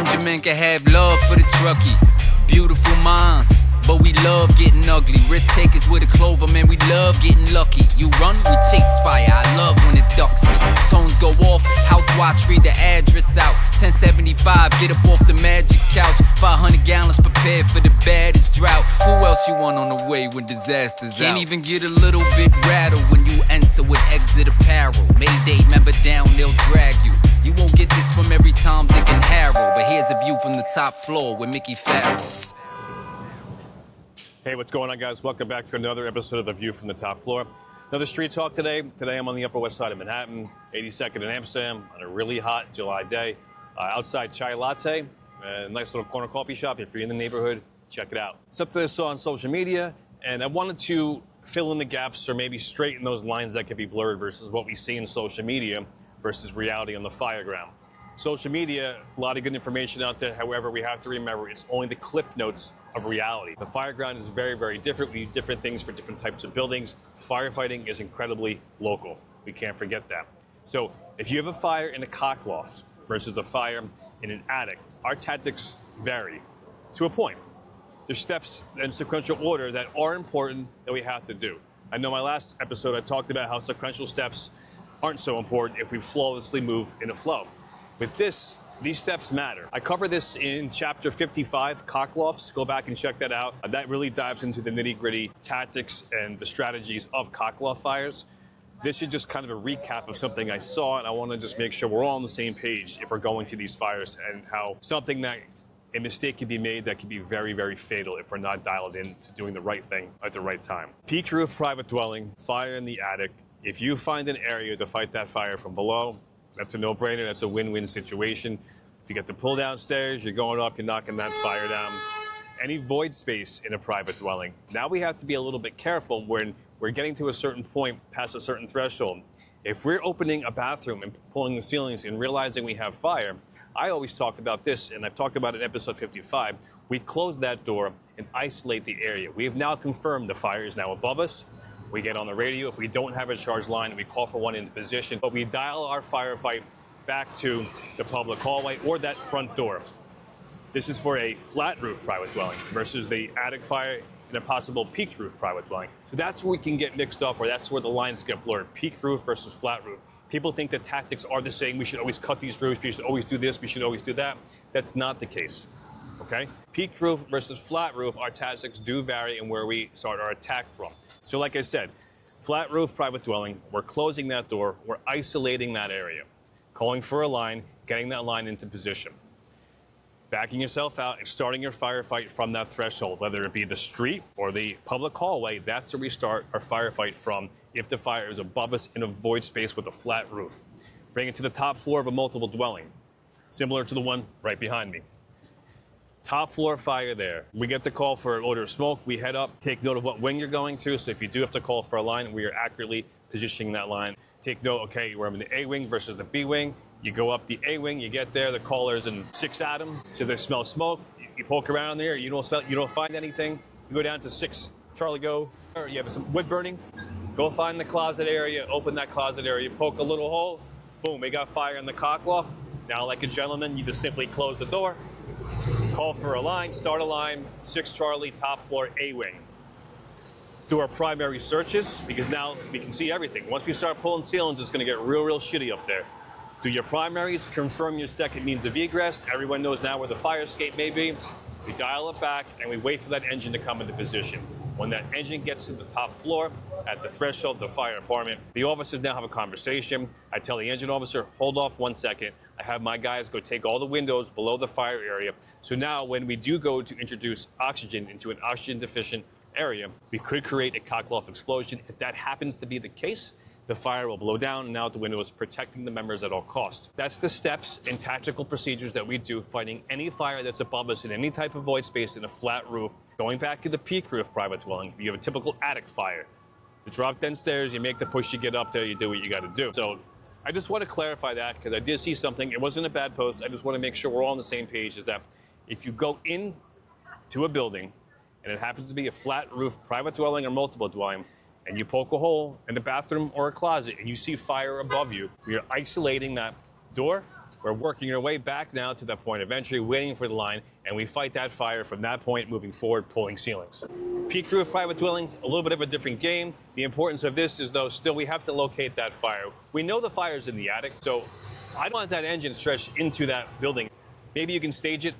Benjamin can have love for the truckie. Beautiful minds, but we love getting ugly. Risk takers with a clover, man, we love getting lucky. You run, we chase fire, I love when it ducks me. Tones go off, house watch, read the address out. 1075, get up off the magic couch. 500 gallons prepared for the baddest drought. Who else you want on the way when disaster's out? Can't even get a little bit rattled when you enter with exit apparel. Mayday, member down, they'll drag you. You won't get this from every Tom, Dick, and Harold, but here's a view from the top floor with Mickey Farrell. Hey, what's going on, guys? Welcome back to another episode of A View from the Top Floor. Another street talk today. Today I'm on the Upper West Side of Manhattan, 82nd in Amsterdam, on a really hot July day. Outside Chai Latte, a nice little corner coffee shop. If you're in the neighborhood, check it out. Something I saw on social media, and I wanted to fill in the gaps or maybe straighten those lines that could be blurred versus what we see in social media versus reality on the fire ground. Social media, a lot of good information out there. However, we have to remember it's only the cliff notes of reality. The fire ground is very, very different. We do different things for different types of buildings. Firefighting is incredibly local. We can't forget that. So if you have a fire in a cockloft versus a fire in an attic, our tactics vary to a point. There's steps and sequential order that are important that we have to do. I know my last episode I talked about how sequential steps aren't so important if we flawlessly move in a flow. With this, these steps matter. I cover this in chapter 55, Cocklofts. Go back and check that out. That really dives into the nitty-gritty tactics and the strategies of cockloft fires. This is just kind of a recap of something I saw, and I want to just make sure we're all on the same page if we're going to these fires, and how something that a mistake can be made that can be very, very fatal if we're not dialed in to doing the right thing at the right time. Peak roof, private dwelling, fire in the attic. If you find an area to fight that fire from below, that's a no-brainer. That's a win-win situation. If you get the pull downstairs, you're going up, you're knocking that fire down. Any void space in a private dwelling. Now we have to be a little bit careful when we're getting to a certain point, past a certain threshold. If we're opening a bathroom and pulling the ceilings and realizing we have fire, I always talk about this, and I've talked about it in episode 55. We close that door and isolate the area. We have now confirmed the fire is now above us. We get on the radio. If we don't have a charged line, we call for one in position, but we dial our firefight back to the public hallway or that front door. This is for a flat roof private dwelling versus the attic fire in a possible peaked roof private dwelling. So that's where we can get mixed up, or that's where the lines get blurred. Peaked roof versus flat roof. People think the tactics are the same. We should always cut these roofs. We should always do this. We should always do that. That's not the case. Okay? Peaked roof versus flat roof, our tactics do vary in where we start our attack from. So like I said, flat roof private dwelling, we're closing that door, we're isolating that area, calling for a line, getting that line into position, backing yourself out and starting your firefight from that threshold, whether it be the street or the public hallway. That's where we start our firefight from if the fire is above us in a void space with a flat roof. Bring it to the top floor of a multiple dwelling, similar to the one right behind me. Top floor fire there. We get the call for an odor of smoke. We head up, take note of what wing you're going to. So if you do have to call for a line, we are accurately positioning that line. Take note, okay, we're in the A wing versus the B wing. You go up the A wing, you get there, the caller's in 6 Adam. So they smell smoke. You poke around there, you don't find anything. You go down to 6 Charlie go. Or you have some wood burning. Go find the closet area, open that closet area, poke a little hole. Boom, we got fire in the cockloft. Now, like a gentleman, you just simply close the door. Call for a line, start a line, 6 Charlie, top floor, A-wing. Do our primary searches, because now we can see everything. Once we start pulling ceilings, it's gonna get real, real shitty up there. Do your primaries, confirm your second means of egress. Everyone knows now where the fire escape may be. We dial it back, and we wait for that engine to come into position. When that engine gets to the top floor, at the threshold of the fire department, the officers now have a conversation. I tell the engine officer, hold off 1 second. I have my guys go take all the windows below the fire area. So now when we do go to introduce oxygen into an oxygen deficient area, we could create a cockloft explosion. If that happens to be the case, the fire will blow down and out the windows, protecting the members at all costs. That's the steps and tactical procedures that we do fighting any fire that's above us in any type of void space in a flat roof. Going back to the peak roof private dwelling, you have a typical attic fire. You drop downstairs, you make the push, you get up there, you do what you gotta do. So I just want to clarify that because I did see something. It wasn't a bad post. I just want to make sure we're all on the same page, is that if you go in to a building and it happens to be a flat roof private dwelling or multiple dwelling, and you poke a hole in the bathroom or a closet and you see fire above you, you're isolating that door We're working our way back now to that point of entry, waiting for the line, and we fight that fire from that point moving forward, pulling ceilings. Peak roof private dwellings, a little bit of a different game. The importance of this is, though, still we have to locate that fire. We know the fire's in the attic, so I don't want that engine stretched into that building. Maybe you can stage it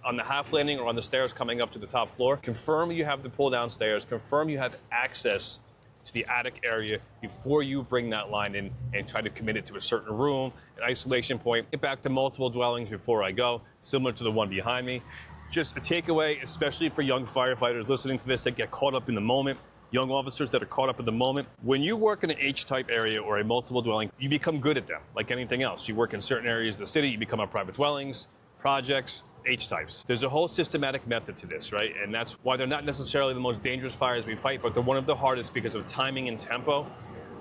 on the half landing or on the stairs coming up to the top floor. Confirm you have the pull down stairs. Confirm you have access to the attic area before you bring that line in and try to commit it to a certain room, an isolation point. Get back to multiple dwellings before I go, similar to the one behind me. Just a takeaway, especially for young firefighters listening to this that get caught up in the moment, young officers that are caught up in the moment. When you work in an H-type area or a multiple dwelling, you become good at them, like anything else. You work in certain areas of the city, you become on private dwellings, projects, H-types. There's a whole systematic method to this, right? And that's why they're not necessarily the most dangerous fires we fight, but they're one of the hardest because of timing and tempo.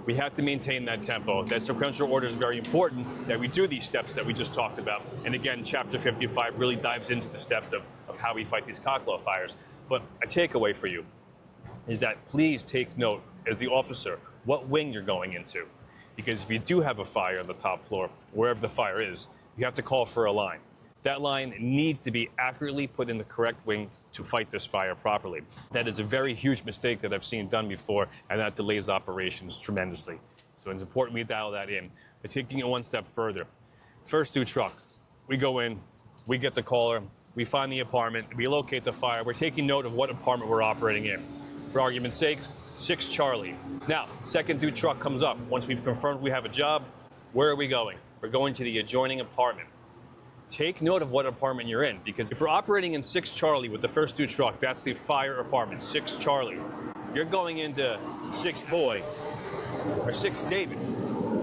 We have to maintain that tempo. That sequential order is very important, that we do these steps that we just talked about. And again, chapter 55 really dives into the steps of how we fight these cockloft fires. But a takeaway for you is that please take note, as the officer, what wing you're going into. Because if you do have a fire on the top floor, wherever the fire is, you have to call for a line. That line needs to be accurately put in the correct wing to fight this fire properly. That is a very huge mistake that I've seen done before, and that delays operations tremendously. So it's important we dial that in. But taking it one step further, first due truck, we go in, we get the caller, we find the apartment, we locate the fire, we're taking note of what apartment we're operating in. For argument's sake, 6 Charlie. Now, second due truck comes up. Once we've confirmed we have a job, where are we going? We're going to the adjoining apartment. Take note of what apartment you're in, because if we're operating in 6 Charlie with the first due truck, that's the fire apartment, 6 Charlie. You're going into 6 Boy or 6 David.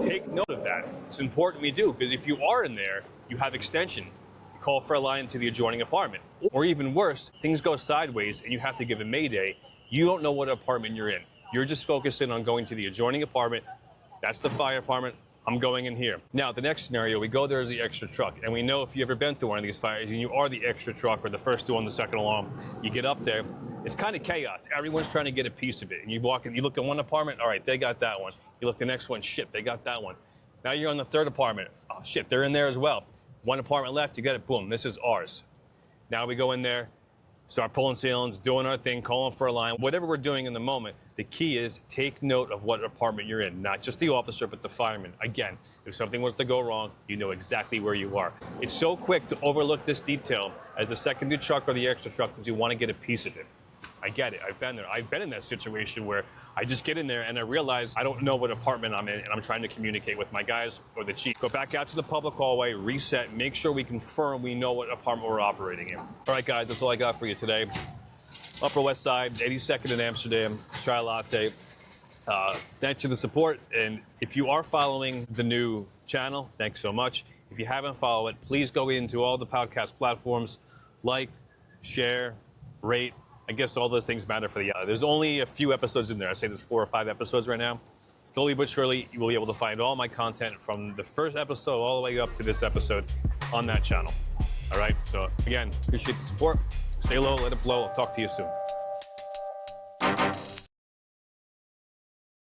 Take note of that. It's important we do, because if you are in there, you have extension. You call for a line to the adjoining apartment. Or even worse, things go sideways and you have to give a mayday. You don't know what apartment you're in. You're just focusing on going to the adjoining apartment. That's the fire apartment. I'm going in here. Now, the next scenario, we go there as the extra truck. And we know if you've ever been through one of these fires and you are the extra truck or the first two on the second alarm, you get up there, it's kind of chaos. Everyone's trying to get a piece of it. And you walk in, you look at one apartment, all right, they got that one. You look at the next one, shit, they got that one. Now you're on the third apartment. Oh, shit, they're in there as well. One apartment left, you get it, boom, this is ours. Now we go in there, start pulling ceilings, doing our thing, calling for a line, whatever we're doing in the moment. The key is take note of what apartment you're in, not just the officer, but the fireman. Again, if something was to go wrong, you know exactly where you are. It's so quick to overlook this detail as the second due truck or the extra truck because you want to get a piece of it. I get it. I've been there. I've been in that situation where I just get in there and I realize I don't know what apartment I'm in and I'm trying to communicate with my guys or the chief. Go back out to the public hallway, reset, make sure we confirm we know what apartment we're operating in. All right, guys, that's all I got for you today. Upper West Side, 82nd in Amsterdam, Chai Latte. Thanks for the support. And if you are following the new channel, thanks so much. If you haven't followed it, please go into all the podcast platforms, like, share, rate. I guess all those things matter for the there's only a few episodes in there. I say there's 4 or 5 episodes right now. Slowly but surely, you will be able to find all my content from the first episode all the way up to this episode on that channel. All right, so again, appreciate the support. Stay low, let it blow. I'll talk to you soon.